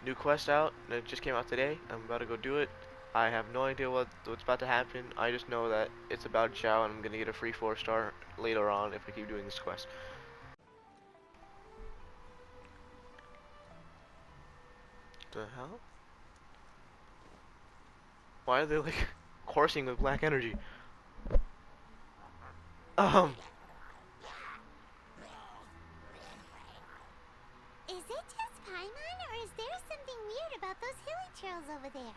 new quest out, and it just came out today. I'm about to go do it. I have no idea what's about to happen. I just know that it's about Xiao, and I'm gonna get a free 4-star later on if I keep doing this quest. The hell? Why are they like coursing with black energy? Um, Is it just Paimon, or is there something weird about those hilly trails over there?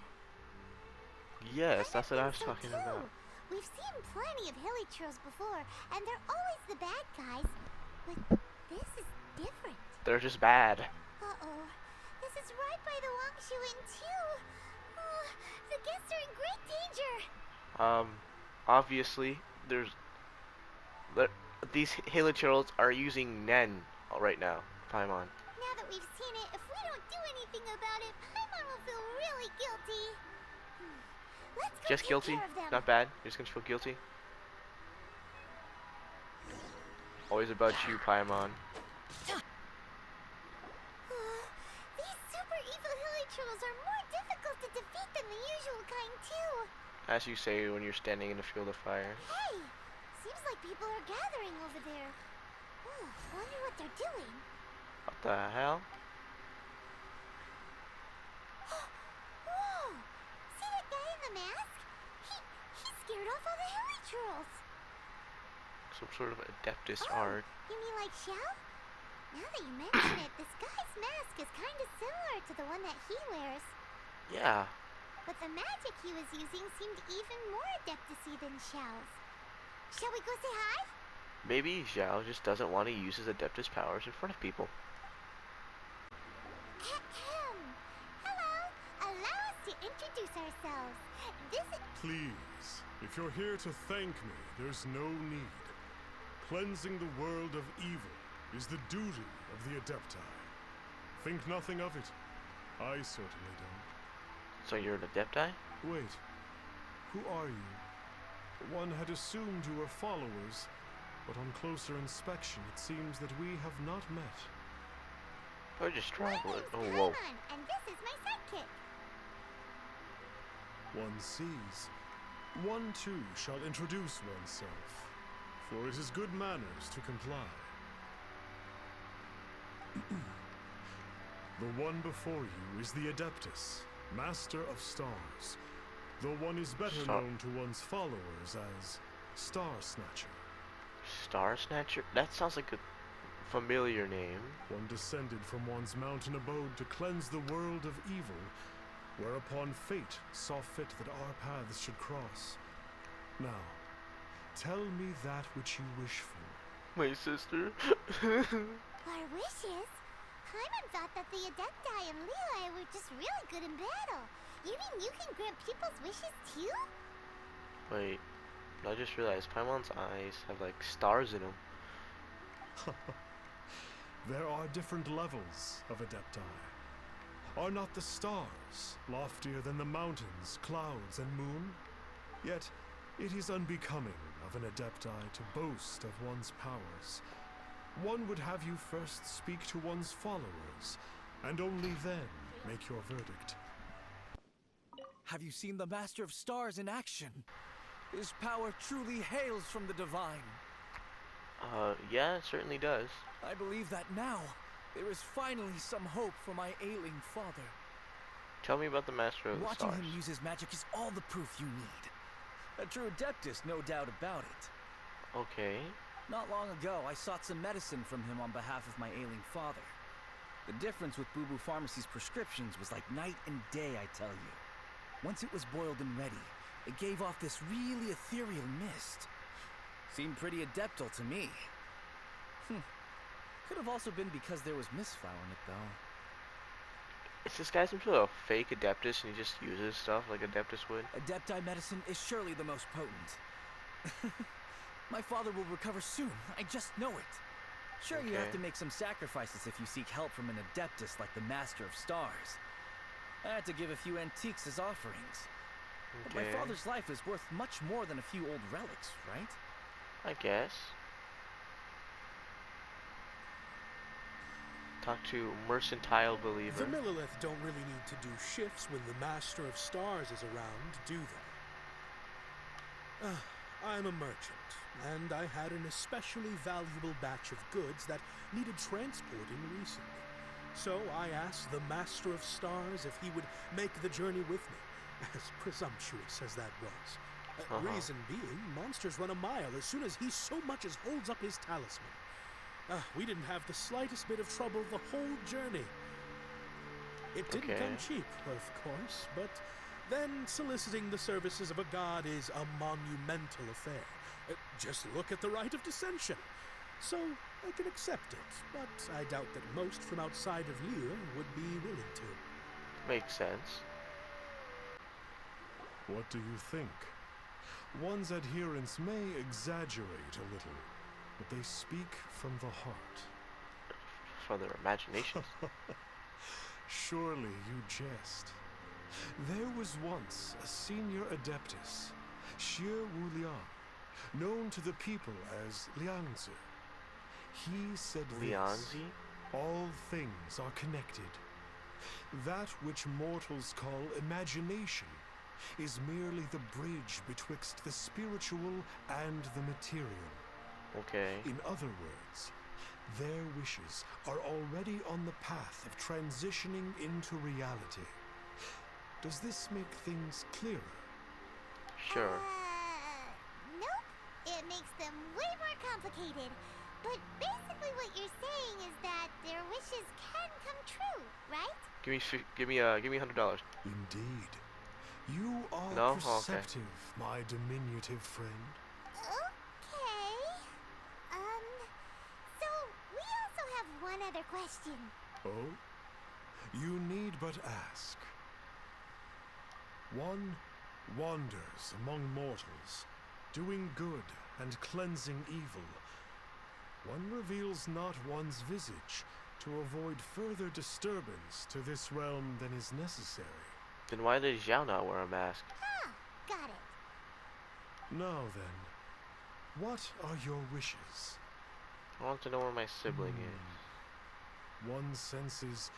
yes, I that's what I think was so talking too. about. We've seen plenty of hilly trails before, and they're always the bad guys. But this is different. They're just bad. Uh-oh. This is right by the Wangshuin too. Oh, the guests are in great danger. Obviously, there- these hilichurls are using Nen right now, Paimon. Now that we've seen it, if we don't do anything about it, Paimon will feel really guilty. Let's go Just take guilty, care of them. not bad. You're just gonna feel guilty. Always about you, Paimon. These super evil hilly trolls are more difficult to defeat than the usual kind too. As you say when you're standing in a field of fire. Hey, seems like people are gathering over there. Wonder what they're doing. What the hell? Whoa! See that guy in the mask? He scared off all the hilly trolls. Some sort of Adeptus Oh, art. you mean like Xiao? Now that you mention it, this guy's mask is kind of similar to the one that he wears. Yeah. But the magic he was using seemed even more Adeptus-y than Xiao's. Shall we go say hi? Maybe Xiao just doesn't want to use his Adeptus powers in front of people. Ahem. Hello. Allow us to introduce ourselves. This is... Please, if you're here to thank me, there's no need. Cleansing the world of evil is the duty of the Adepti. Think nothing of it. I certainly don't. So you're an Adepti? Wait, who are you? One had assumed you were followers, but on closer inspection it seems that we have not met. Or just My travel it? name's Oh, whoa. Paimon, and this is my sidekick. One sees. One too shall introduce oneself, for it is good manners to comply. The one before you is the Adeptus, Master of Stars. Though one is better known to one's followers as Star Snatcher. Star Snatcher? That sounds like a familiar name. One descended from one's mountain abode to cleanse the world of evil, whereupon fate saw fit that our paths should cross. Now, tell me that which you wish for. My sister. Our wishes? Paimon thought that the Adepti and Lehi were just really good in battle. You mean you can grant people's wishes too? Wait, I just realized Paimon's eyes have like stars in them. There are different levels of Adepti. Are not the stars loftier than the mountains, clouds, and moon? Yet, it is unbecoming of an Adepti to boast of one's powers. One would have you first speak to one's followers, and only then make your verdict. Have you seen the Master of Stars in action? His power truly hails from the divine. Yeah, it certainly does. I believe that now, there is finally some hope for my ailing father. Tell me about the Master of the Watching Stars. him use his magic is all the proof you need. A true Adeptus, no doubt about it. Okay. Not long ago, I sought some medicine from him on behalf of my ailing father. The difference with Boo Boo Pharmacy's prescriptions was like night and day, I tell you. Once it was boiled and ready, it gave off this really ethereal mist. Seemed pretty adeptal to me. Could have also been because there was misflower in it, though. Is this guy some sort of fake Adeptus and he just uses stuff like Adeptus would? Adepti medicine is surely the most potent. My father will recover soon, I just know it. Sure, you have Okay. to make some sacrifices if you seek help from an Adeptus like the Master of Stars. I had to give a few antiques as offerings. But my Okay. father's life is worth much more than a few old relics, right? I guess. Talk to Mercantile The Believer. Millilith don't really need to do shifts when the Master of Stars is around, do they? I'm a merchant, and I had an especially valuable batch of goods that needed transporting recently. So I asked the Master of Stars if he would make the journey with me, as presumptuous as that was. Reason being, monsters run a mile as soon as he so much as holds up his talisman. We didn't have the slightest bit of trouble the whole journey. It didn't come cheap, of course, but then soliciting the services of a god is a monumental affair. Just look at the Rite of Descension. So I can accept it, but I doubt that most from outside of Lear would be willing to. Makes sense. What do you think? One's adherents may exaggerate a little, but they speak from the heart. From their imaginations. Surely you jest. There was once a senior adeptus, Xie Wuliang, known to the people as Liangzi. He said this: Liangzi? all things are connected. That which mortals call imagination is merely the bridge betwixt the spiritual and the material. Okay. In other words, their wishes are already on the path of transitioning into reality. Does this make things clearer? Sure. Nope. It makes them way more complicated. But basically what you're saying is that their wishes can come true, right? Give me $100. Indeed. You are No? perceptive, my diminutive friend. Okay. So we also have one other question. Oh? You need but ask. One wanders among mortals, doing good and cleansing evil. One reveals not one's visage to avoid further disturbance to this realm than is necessary. Then why did Xiao not wear a mask? Ah, got it. Now then, what are your wishes? I want to know where my sibling is. One senses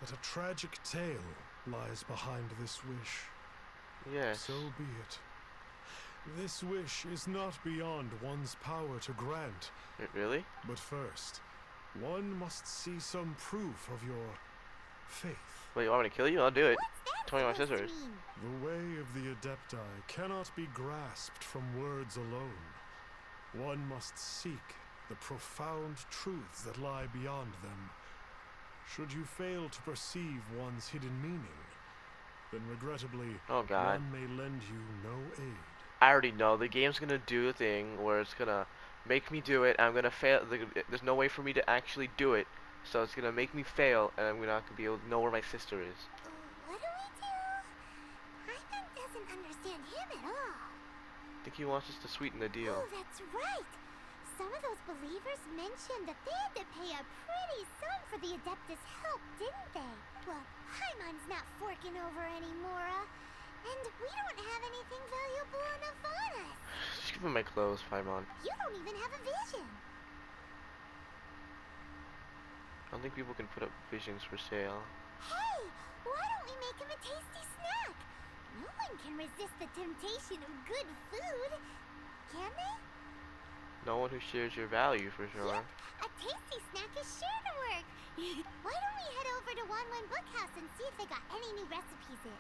that a tragic tale lies behind this wish. Yes. So be it. This wish is not beyond one's power to grant. Really? But first, one must see some proof of your faith. Wait, you want me to kill you? I'll do it. What's that Tell me my supposed to scissors. mean? The way of the Adepti cannot be grasped from words alone. One must seek the profound truths that lie beyond them. Should you fail to perceive one's hidden meaning, then regrettably, Oh god. one may lend you no aid. I already know the game's gonna do a thing where it's gonna make me do it. I'm gonna fail. There's no way for me to actually do it, so it's gonna make me fail, and I'm not gonna be able to know where my sister is. What do we do? Hyman doesn't understand him at all. I think he wants us to sweeten the deal. Oh, that's right. Some of those believers mentioned that they had to pay a pretty sum for the Adeptus' help, didn't they? Well, Hyman's not forking over anymore, and we don't have anything valuable enough on us. Just give him my clothes, Paimon. You don't even have a vision. I don't think people can put up visions for sale. Hey, why don't we make him a tasty snack? No one can resist the temptation of good food, can they? No one who shares your value, for sure. Yep, a tasty snack is sure to work. Why don't we head over to Wanwan Bookhouse and see if they got any new recipes in?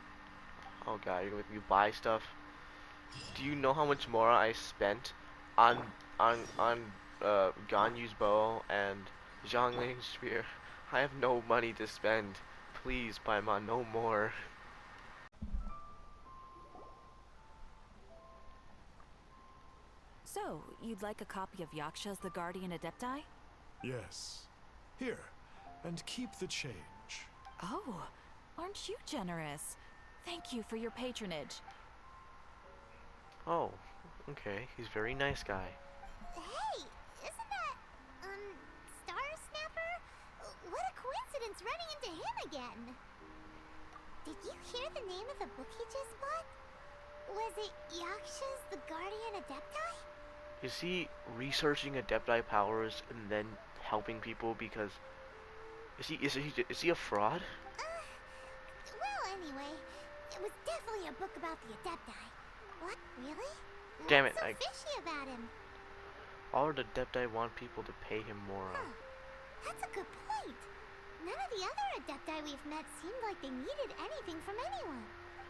Oh god, you're gonna make me buy stuff. Do you know how much more I spent on Ganyu's bow and Zhongling's spear? I have no money to spend. Please, Paimon, no more. So, you'd like a copy of Yaksha's The Guardian Adepti? Yes. Here, and keep the change. Oh, aren't you generous? Thank you for your patronage. Oh, okay. He's a very nice guy. Hey, isn't that, Star Snapper? What a coincidence running into him again. Did you hear the name of the book he just bought? Was it Yaksha's The Guardian Adepti? Is he researching Adepti powers and then helping people because Is he a fraud? Well, anyway, it was definitely a book about the Adepti. What? Really? Damn What's it, so fishy about him? All the Adepti want people to pay him more. Huh. That's a good point. None of the other Adepti we've met seemed like they needed anything from anyone.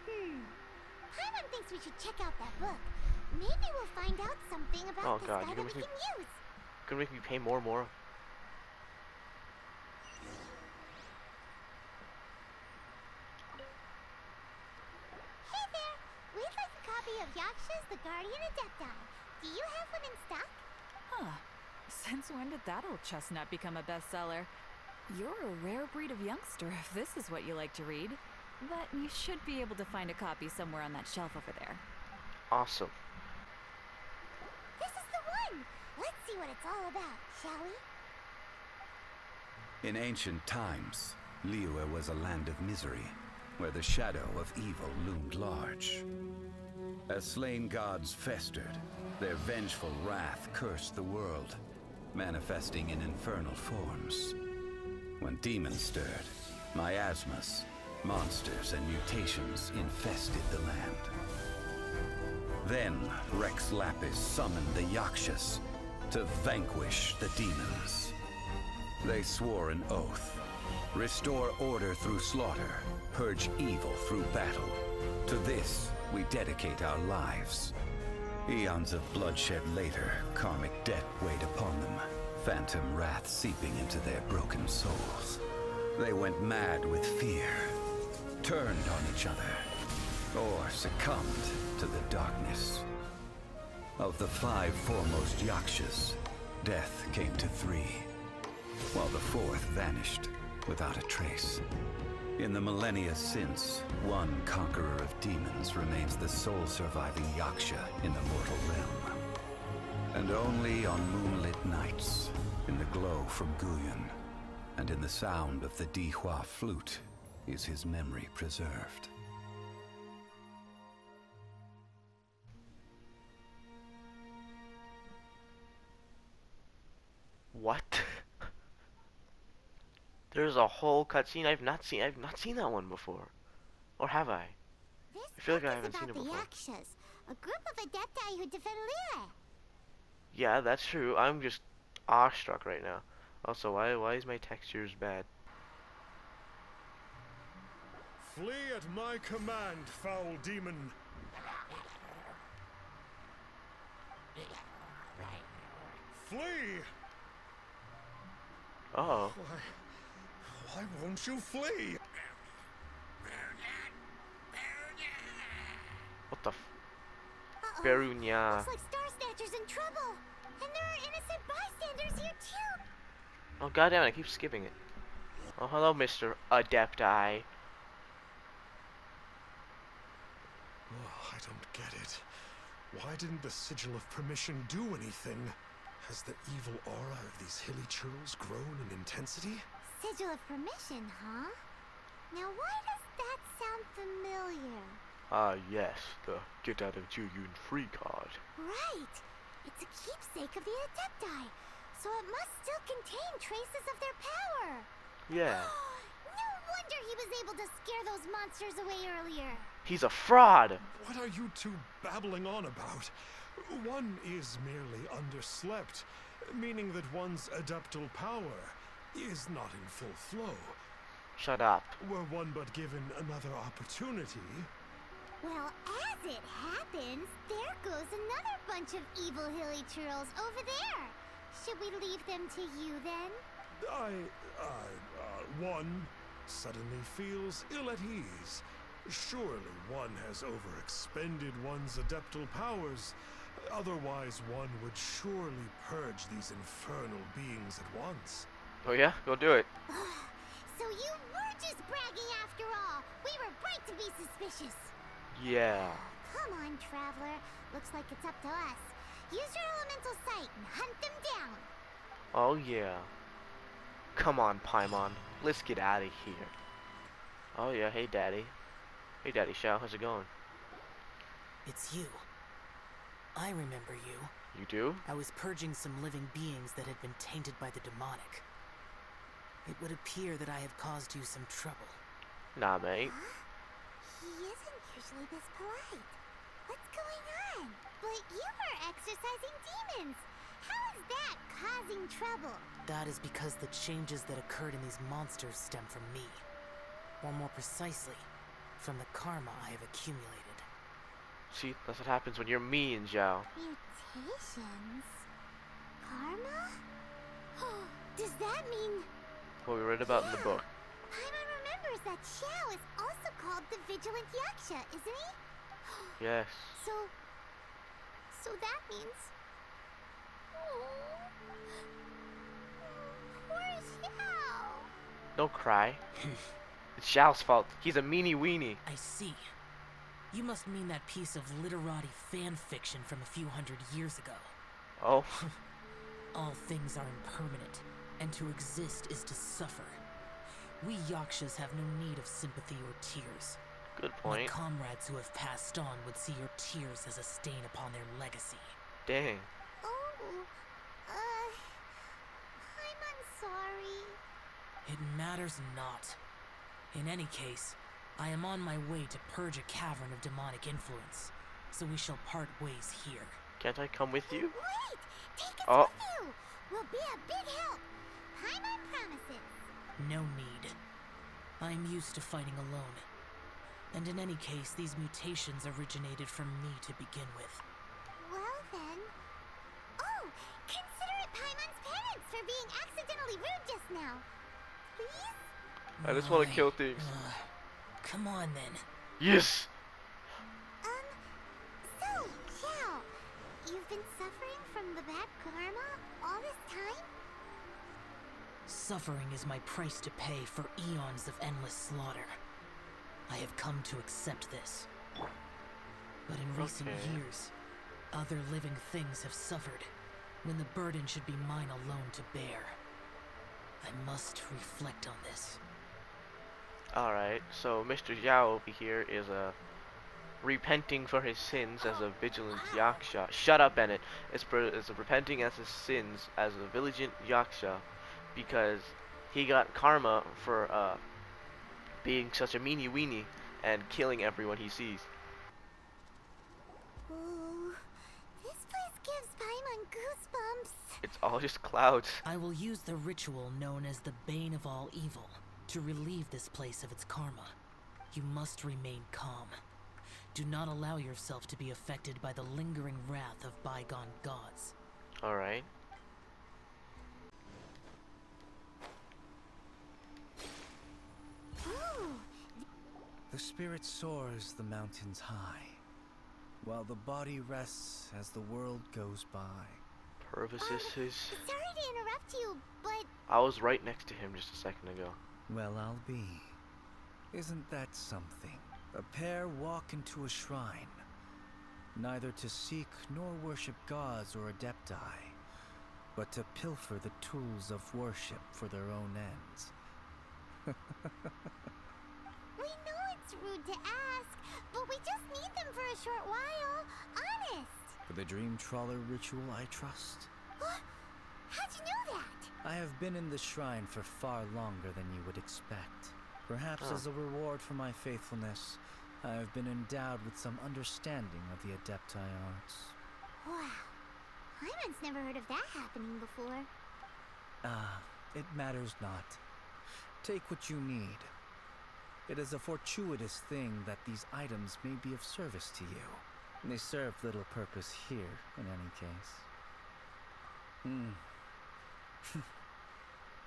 Paimon thinks we should check out that book. Maybe we'll find out something Oh about this God, guy you're that we gonna can use. Gonna make me pay more and more. Hey there! We'd like a copy of Yaksha's The Guardian Adepti. Do you have one in stock? Huh. Since when did that old chestnut become a bestseller? You're a rare breed of youngster if this is what you like to read. But you should be able to find a copy somewhere on that shelf over there. Awesome. This is the one! Let's see what it's all about, shall we? In ancient times, Liyue was a land of misery, where the shadow of evil loomed large. As slain gods festered, their vengeful wrath cursed the world, manifesting in infernal forms. When demons stirred, miasmas, monsters, and mutations infested the land. Then Rex Lapis summoned the Yakshas to vanquish the demons. They swore an oath: restore order through slaughter, purge evil through battle. To this, we dedicate our lives. Eons of bloodshed later, karmic debt weighed upon them, phantom wrath seeping into their broken souls. They went mad with fear, turned on each other, or succumbed to the darkness. Of the 5 foremost Yakshas, death came to 3, while the 4th vanished without a trace. In the millennia since, one conqueror of demons remains the sole surviving Yaksha in the mortal realm. And only on moonlit nights, in the glow from Guyon, and in the sound of the Dihua flute, is his memory preserved. What? There's a whole cutscene I've not seen. I've not seen that one before, or have I? This I feel like book I is haven't seen about it the before. Yakshas, a group of Adepti who defend Liyue. Yeah, that's true. I'm just awestruck right now. Also, why is my textures bad? Flee at my command, foul demon. Flee! Oh, Why won't you flee? what the? Uh-oh. Berunya. Looks like Star Snatcher's in trouble. And there are innocent bystanders here too. Oh goddamn it! I keep skipping it. Oh hello, Mr. Adepti. Oh, I don't get it. Why didn't the Sigil of Permission do anything? Has the evil aura of these hilly churls grown in intensity? Sigil of Permission, huh? Now why does that sound familiar? Ah yes, the get out of Juyun free card. Right! It's a keepsake of the Adepti, so it must still contain traces of their power. Yeah, No wonder he was able to scare those monsters away earlier. he's a fraud. What are you two babbling on about? One is merely underslept, meaning that one's adeptal power is not in full flow. Shut up. Were one but given another opportunity... Well, as it happens, there goes another bunch of evil hilly churls over there. Should we leave them to you then? One suddenly feels ill at ease. Surely one has overexpended one's adeptal powers. Otherwise, one would surely purge these infernal beings at once. Oh yeah, go do it. So you were just bragging after all. We were right to be suspicious. Yeah. Come on, Traveler. Looks like it's up to us. Use your elemental sight and hunt them down. Oh yeah. Come on, Paimon. Let's get out of here. Oh yeah, hey daddy. Hey daddy Xiao, how's it going? It's you. I remember you. You do? I was purging some living beings that had been tainted by the demonic. It would appear that I have caused you some trouble. Nah, mate. He isn't usually this polite. What's going on? But you are exercising demons. How is that causing trouble? That is because the changes that occurred in these monsters stem from me. Or more precisely, from the karma I have accumulated. See, that's what happens when you're mean, Xiao. Mutations? Karma? Does that mean... What we read about in the book. Paimon remembers that Xiao is also called the Vigilant Yaksha, isn't he? Yes. So that means... Oh, poor Xiao. Don't cry. It's Xiao's fault. He's a meanie weenie. I see. You must mean that piece of literati fan fiction from a few hundred years ago. Oh. All things are impermanent, and to exist is to suffer. We Yakshas have no need of sympathy or tears. Good My point. comrades who have passed on would see your tears as a stain upon their legacy. Dang. Oh, I'm sorry. It matters not. In any case, I am on my way to purge a cavern of demonic influence, so we shall part ways here. Can't I come with you? Wait! Take us Oh. with you! We'll be a big help. Paimon promises. No need. I am used to fighting alone. And in any case, these mutations originated from me to begin with. Well then... Oh! Consider it Paimon's penance for being accidentally rude just now. Please? I just want to My- kill things. Come on then. Yes! So, Xiao, you've been suffering from the bad karma all this time? Suffering is my price to pay for eons of endless slaughter. I have come to accept this. But in recent Okay. years, other living things have suffered, when the burden should be mine alone to bear. I must reflect on this. Alright, so Mr. Xiao over here is repenting for his sins as a vigilant yaksha. Shut up, Bennett. It's repenting as his sins as a vigilant yaksha because he got karma for being such a meanie weenie and killing everyone he sees. Ooh, this place gives Paimon goosebumps. It's all just clouds. I will use the ritual known as the Bane of All Evil to relieve this place of its karma. You must remain calm. Do not allow yourself to be affected by the lingering wrath of bygone gods. Alright. Ooh, The spirit soars the mountains high, while the body rests as the world goes by. Purvis is his. sorry to interrupt you, but I was right next to him just a second ago. Well, I'll be. Isn't that something? A pair walk into a shrine, neither to seek nor worship gods or adepti, but to pilfer the tools of worship for their own ends. we know it's rude to ask, but we just need them for a short while. Honest. For the dream trawler ritual, I trust. How'd you know that? I have been in the shrine for far longer than you would expect. Perhaps Oh. as a reward for my faithfulness, I have been endowed with some understanding of the adepti arts. Wow. Paimon's never heard of that happening before. Ah, it matters not. Take what you need. It is a fortuitous thing that these items may be of service to you. They serve little purpose here, in any case.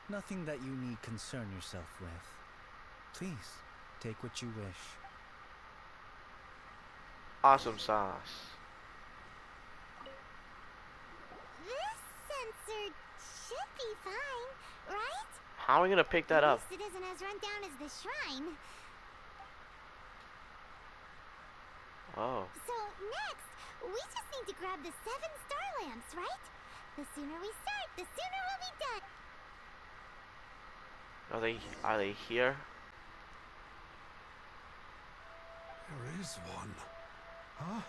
Nothing that you need concern yourself with. Please, take what you wish. Awesome sauce. This sensor should be fine, right? How are we gonna pick that At up? least it isn't as run down as the shrine. Oh. So next, we just need to grab the 7 star lamps, right? The sooner we start, the sooner we'll be done. Are they here? There is one. Huh?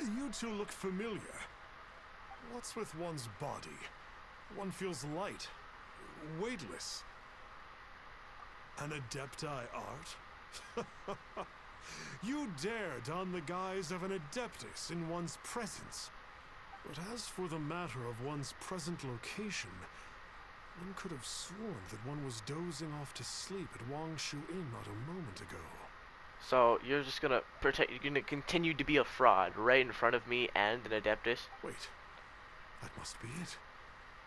You two look familiar. What's with one's body? One feels light, weightless. An Adepti art? You dare don the guise of an Adeptus in one's presence. But as for the matter of one's present location, one could have sworn that one was dozing off to sleep at Wangshu Inn not a moment ago. So you're just gonna pretend you're gonna continue to be a fraud right in front of me and an Adeptus? Wait, that must be it.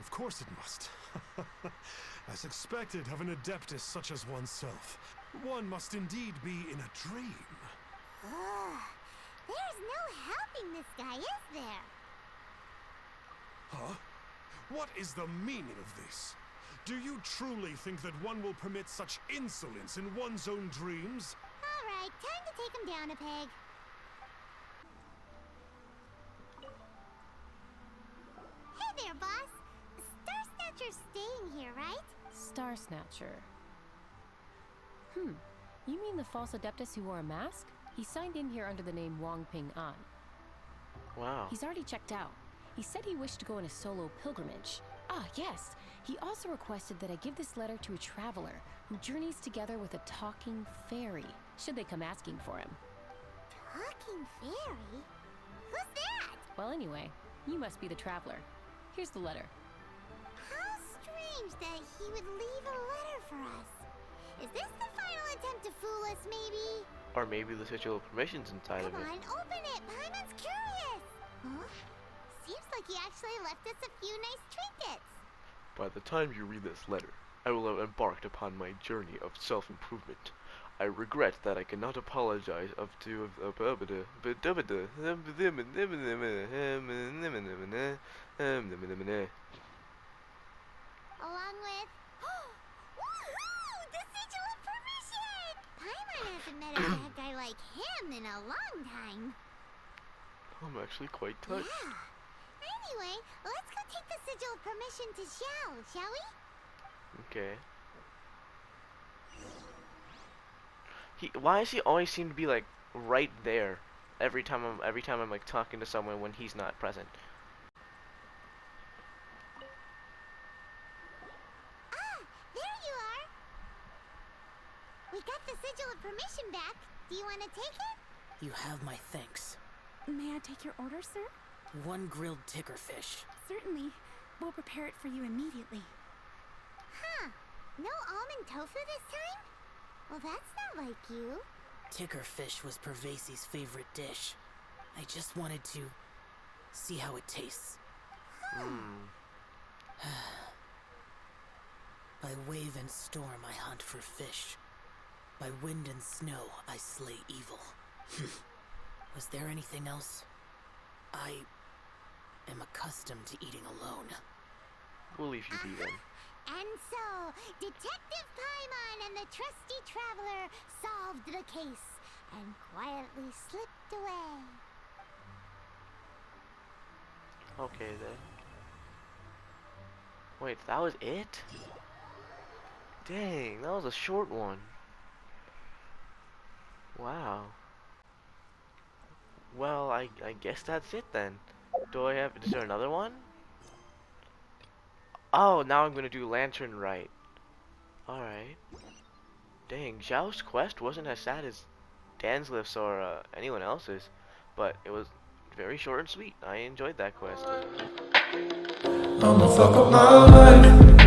Of course it must. As expected of an Adeptus such as oneself, one must indeed be in a dream. Ugh, there's no helping this guy, is there? Huh? What is the meaning of this? Do you truly think that one will permit such insolence in one's own dreams? Alright, time to take him down a peg. Hey there, boss. Star Snatcher's staying here, right? Star Snatcher. You mean the false Adeptus who wore a mask? He signed in here under the name Wang Ping An. Wow. He's already checked out. He said he wished to go on a solo pilgrimage. Ah, yes. He also requested that I give this letter to a traveler who journeys together with a talking fairy, should they come asking for him. Talking fairy? Who's that? Well, anyway, you must be the traveler. Here's the letter. How strange that he would leave a letter for us. Is this the final attempt to fool us, maybe? Or maybe the sigil of permission's inside Come of it. on, open it! Paimon's curious! Huh? Seems like he actually left us a few nice trinkets. By the time you read this letter, I will have embarked upon my journey of self-improvement. I regret that I cannot apologize up to Along with... Woohoo! The sigil of permission! Paimon hasn't met a bad guy like him in a long time. I'm actually quite touched. Yeah. Anyway, let's go take the sigil of permission to Xiao, shall we? Okay. Why does he always seem to be like right there every time I'm like talking to someone when he's not present? Ah, there you are. We got the sigil of permission back. Do you want to take it? You have my thanks. May I take your order, sir? 1 grilled tickerfish. Certainly. We'll prepare it for you immediately. Huh. No almond tofu this time? Well, that's not like you. Tickerfish was Pervasi's favorite dish. I just wanted to see how it tastes. By wave and storm I hunt for fish. By wind and snow I slay evil. Was there anything else? I am accustomed to eating alone. We'll leave you be then. And so, Detective Paimon and the trusty traveler solved the case and quietly slipped away. Okay then. Wait, that was it? Dang, that was a short one. Wow. Well, I guess that's it then. Is there another one? Oh, now I'm gonna do Lantern Rite. Alright. Dang, Xiao's quest wasn't as sad as Danslif's or anyone else's, but it was very short and sweet. I enjoyed that quest. I'ma fuck up my life.